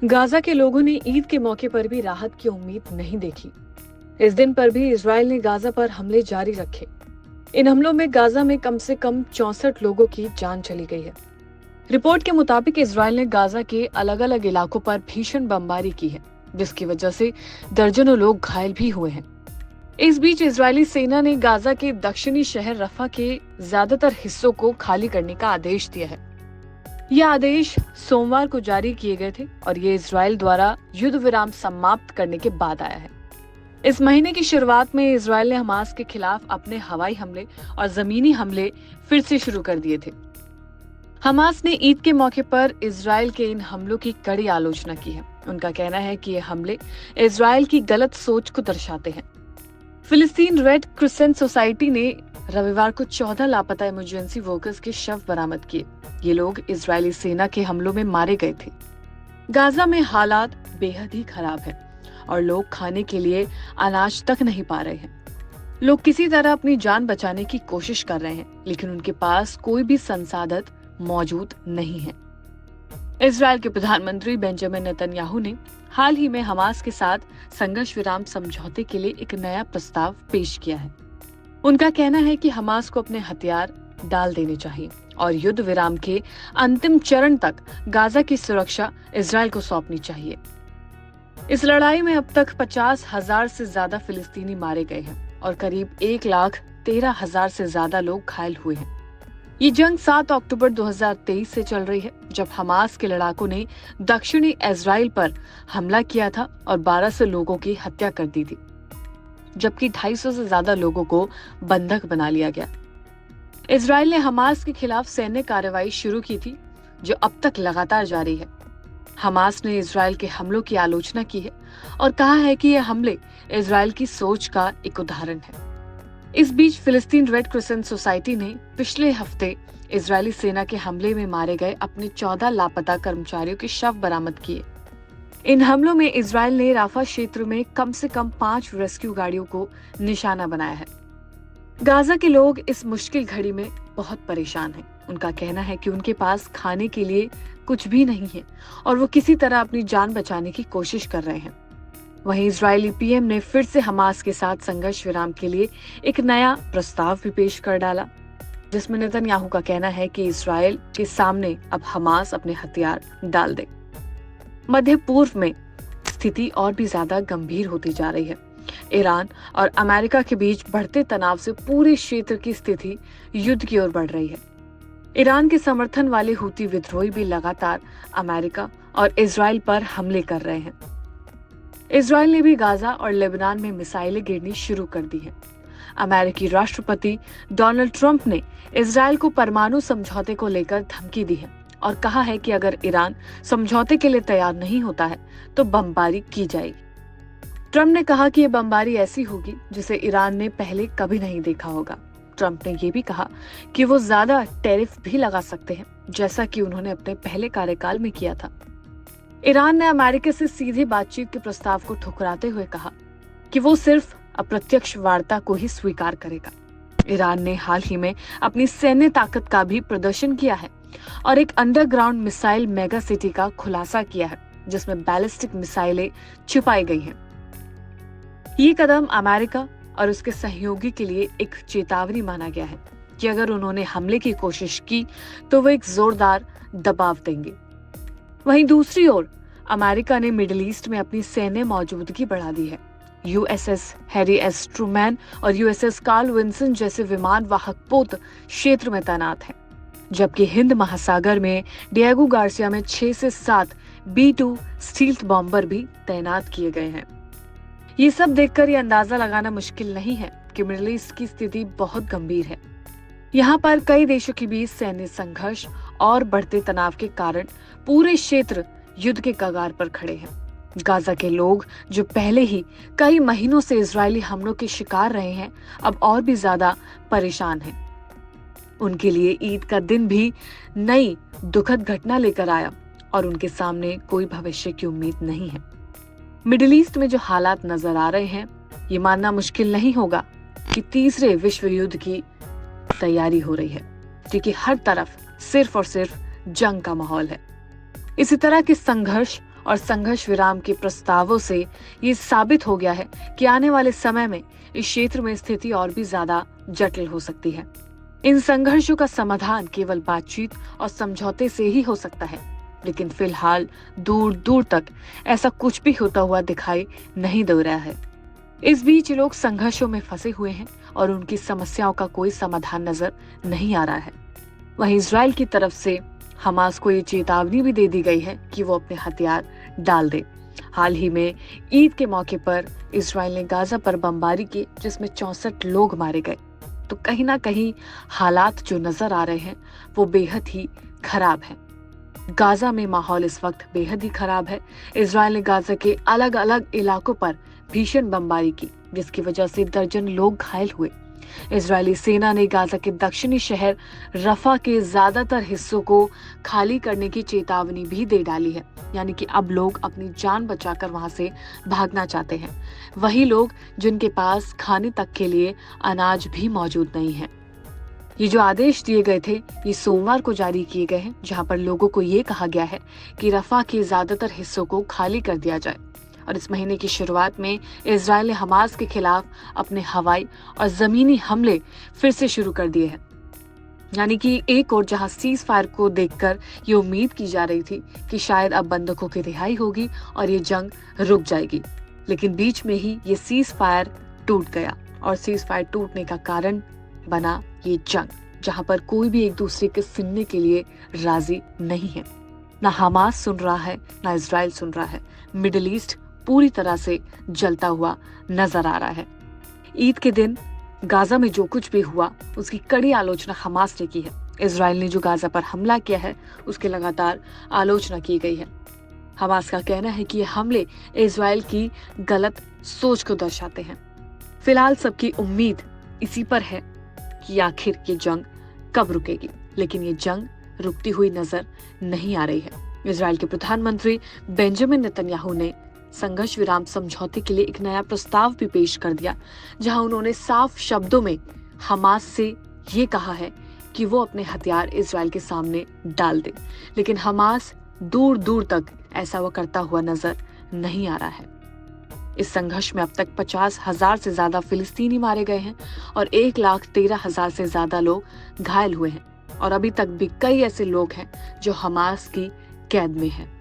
Gaza के लोगों ने ईद के मौके पर भी राहत की उम्मीद नहीं देखी। इस दिन पर भी इजराइल ने गाजा पर हमले जारी रखे। इन हमलों में गाजा में कम से कम 64 लोगों की जान चली गई है। रिपोर्ट के मुताबिक इजराइल ने गाजा के अलग अलग इलाकों पर भीषण बमबारी की है, जिसकी वजह से दर्जनों लोग घायल भी हुए हैं। इस बीच इजरायली सेना ने गाजा के दक्षिणी शहर रफा के ज्यादातर हिस्सों को खाली करने का आदेश दिया है। ये आदेश सोमवार को जारी किए गए थे और ये इजराइल द्वारा युद्ध विराम समाप्त करने के बाद आया है। इस महीने की शुरुआत में इजराइल ने हमास के खिलाफ अपने हवाई हमले और जमीनी हमले फिर से शुरू कर दिए थे। हमास ने ईद के मौके पर इजराइल के इन हमलों की कड़ी आलोचना की है। उनका कहना है कि ये हमले इजराइल की गलत सोच को दर्शाते हैं। फिलिस्तीन रेड क्रिसेंट सोसाइटी ने रविवार को 14 लापता इमरजेंसी वर्कर्स के शव बरामद किए। ये लोग इजरायली सेना के हमलों में मारे गए थे। गाजा में हालात बेहद ही खराब है और लोग खाने के लिए अनाज तक नहीं पा रहे हैं। लोग किसी तरह अपनी जान बचाने की कोशिश कर रहे हैं, लेकिन उनके पास कोई भी संसाधन मौजूद नहीं है। इजराइल के प्रधानमंत्री बेंजामिन नेतन्याहू ने हाल ही में हमास के साथ संघर्ष विराम समझौते के लिए एक नया प्रस्ताव पेश किया है। उनका कहना है कि हमास को अपने हथियार डाल देने चाहिए और युद्ध विराम के अंतिम चरण तक गाजा की सुरक्षा इजराइल को सौंपनी चाहिए। इस लड़ाई में अब तक 50,000 से ज्यादा फिलिस्तीनी मारे गए हैं और करीब 1,13,000 से ज्यादा लोग घायल हुए हैं। ये जंग 7 अक्टूबर 2023 से चल रही है, जब हमास के लड़ाकों ने दक्षिणी इजराइल पर हमला किया था और 1200 लोगों की हत्या कर दी थी, जबकि 250 से ज्यादा लोगों को बंधक बना लिया गया। इजराइल ने हमास के खिलाफ सैन्य कार्रवाई शुरू की थी, जो अब तक लगातार जारी है। हमास ने इजराइल के हमलों की आलोचना की है और कहा है कि ये हमले इजराइल की सोच का एक उदाहरण है। इस बीच फिलिस्तीन रेड क्रिसेंट सोसाइटी ने पिछले हफ्ते इजरायली सेना के हमले में मारे गए अपने 14 लापता कर्मचारियों के शव बरामद किए। इन हमलों में इजराइल ने राफा क्षेत्र में कम से कम 5 रेस्क्यू गाड़ियों को निशाना बनाया है। गाजा के लोग इस मुश्किल घड़ी में बहुत परेशान हैं। उनका कहना है कि उनके पास खाने के लिए कुछ भी नहीं है और वो किसी तरह अपनी जान बचाने की कोशिश कर रहे हैं। वहीं इजरायली पीएम ने फिर से हमास के साथ संघर्ष विराम के लिए एक नया प्रस्ताव भी पेश कर डाला, जिसमें नेतन्याहू का कहना है कि इजराइल के सामने अब हमास अपने हथियार डाल दे। मध्य पूर्व में स्थिति और भी ज्यादा गंभीर होती जा रही है। ईरान और अमेरिका के बीच बढ़ते तनाव से पूरे क्षेत्र की स्थिति युद्ध की ओर बढ़ रही है। ईरान के समर्थन वाले हुती विद्रोही भी लगातार अमेरिका और इजराइल पर हमले कर रहे हैं। इजराइल ने भी गाजा और लेबनान में मिसाइलें गिरनी शुरू कर दी हैं। अमेरिकी राष्ट्रपति डोनाल्ड ट्रंप ने इजराइल को परमाणु समझौते को लेकर धमकी दी है और कहा है कि अगर ईरान समझौते के लिए तैयार नहीं होता है तो बमबारी की जाएगी। ट्रंप ने कहा कि ये बमबारी ऐसी होगी जिसे ईरान ने पहले कभी नहीं देखा होगा। ट्रंप ने ये भी कहा कि वो ज्यादा टैरिफ भी लगा सकते हैं, जैसा कि उन्होंने अपने पहले कार्यकाल में किया था। ईरान ने अमेरिका से सीधे बातचीत के प्रस्ताव को ठुकराते हुए कहा कि वो सिर्फ अप्रत्यक्ष वार्ता को ही स्वीकार करेगा। ईरान ने हाल ही में अपनी सैन्य ताकत का भी प्रदर्शन किया है और एक अंडरग्राउंड मिसाइल मेगा सिटी का खुलासा किया है, जिसमें बैलिस्टिक मिसाइलें छुपाई गई हैं। ये कदम अमेरिका और उसके सहयोगी के लिए एक चेतावनी माना गया है कि अगर उन्होंने हमले की कोशिश की तो वो एक जोरदार दबाव देंगे। वहीं दूसरी ओर अमेरिका ने मिडिल ईस्ट में अपनी सैन्य मौजूदगी बढ़ा दी है। यूएसएस हैरी एस ट्रूमैन और यूएसएस कार्ल विंसन जैसे विमान वाहक पोत क्षेत्र में तैनात हैं, जबकि हिंद महासागर में डिएगो गार्सिया में 6 से 7 B-2 स्टील्थ बॉम्बर भी तैनात किए गए हैं। ये सब देखकर ये अंदाजा लगाना मुश्किल नहीं है कि मिडिल ईस्ट की स्थिति बहुत गंभीर है। यहाँ पर कई देशों के बीच सैन्य संघर्ष और बढ़ते तनाव के कारण पूरे क्षेत्र युद्ध के कगार पर खड़े हैं। गाजा के लोग, जो पहले ही कई महीनों से इजरायली हमलों के शिकार रहे हैं, अब और भी ज्यादा परेशान हैं। उनके लिए ईद का दिन भी नई दुखद घटना लेकर आया और उनके सामने कोई भविष्य की उम्मीद नहीं है। मिडिल ईस्ट में जो हालात नजर आ रहे हैं, ये मानना मुश्किल नहीं होगा कि तीसरे विश्व युद्ध की तैयारी हो रही है, क्योंकि हर तरफ सिर्फ और सिर्फ जंग का माहौल है। इसी तरह के संघर्ष और संघर्ष विराम के प्रस्तावों से ये साबित हो गया है कि आने वाले समय में इस क्षेत्र में स्थिति और भी ज्यादा जटिल हो सकती है। इन संघर्षों का समाधान केवल बातचीत और समझौते से ही हो सकता है, लेकिन फिलहाल दूर दूर तक ऐसा कुछ भी होता हुआ दिखाई नहीं दे रहा है। इस बीच लोग संघर्षों में फंसे हुए हैं और उनकी समस्याओं का कोई समाधान नजर नहीं आ रहा है। वहीं इजराइल की तरफ से हमास को ये चेतावनी भी दे दी गई है कि वो अपने हथियार डाल दे। हाल ही में ईद के मौके पर इजराइल ने गाजा पर बमबारी की, जिसमें 64 लोग मारे गए। तो कहीं ना कहीं हालात जो नजर आ रहे हैं वो बेहद ही खराब हैं। गाजा में माहौल इस वक्त बेहद ही खराब है। इजराइल ने गाजा के अलग अलग इलाकों पर भीषण बमबारी की, जिसकी वजह से दर्जन लोग घायल हुए। इजरायली सेना ने गाजा के दक्षिणी शहर रफा के ज्यादातर हिस्सों को खाली करने की चेतावनी भी दे डाली है, यानी कि अब लोग अपनी जान बचाकर वहां से भागना चाहते हैं। वही लोग जिनके पास खाने तक के लिए अनाज भी मौजूद नहीं है। ये जो आदेश दिए गए थे ये सोमवार को जारी किए गए हैं, जहां पर लोगों को ये कहा गया है कि रफा के ज्यादातर हिस्सों को खाली कर दिया जाए। और इस महीने की शुरुआत में इजराइल ने हमास के खिलाफ अपने हवाई और जमीनी हमले फिर से शुरू कर दिए हैं। यानी कि एक और जहां सीज फायर को देखकर ये उम्मीद की जा रही थी कि शायद अब बंधकों की रिहाई होगी और ये जंग रुक जाएगी, लेकिन बीच में ही ये सीज फायर टूट गया। और सीज फायर टूटने का कारण बना ये जंग, जहां पर कोई भी एक दूसरे के सुनने के लिए राजी नहीं है। ना हमास सुन रहा है, ना इजराइल सुन रहा है। मिडिल ईस्ट पूरी तरह से जलता हुआ नजर आ रहा है। ईद के दिन गाजा में जो कुछ भी हुआ उसकी कड़ी आलोचना हमास ने की है। इजराइल ने जो गाजा पर हमला किया है उसकी लगातार आलोचना की गई है। हमास का कहना है कि ये हमले इजराइल की गलत सोच को दर्शाते हैं। फिलहाल सबकी उम्मीद इसी पर है कि आखिर ये जंग कब रुकेगी, लेकिन ये जंग रुकती हुई नजर नहीं आ रही है। इजराइल के प्रधानमंत्री बेंजामिन नेतन्याहू ने संघर्ष विराम समझौते के लिए एक नया प्रस्ताव भी पेश कर दिया, जहां उन्होंने साफ शब्दों में हमास से ये कहा है कि वो अपने हथियार इजराइल के सामने डाल दे, लेकिन हमास दूर दूर तक ऐसा वो करता हुआ नजर नहीं आ रहा है। इस संघर्ष में अब तक 50,000 से ज्यादा फिलिस्तीनी मारे गए हैं और 1,13,000 से ज्यादा लोग घायल हुए हैं, और अभी तक भी कई ऐसे लोग हैं जो हमास की कैद में हैं।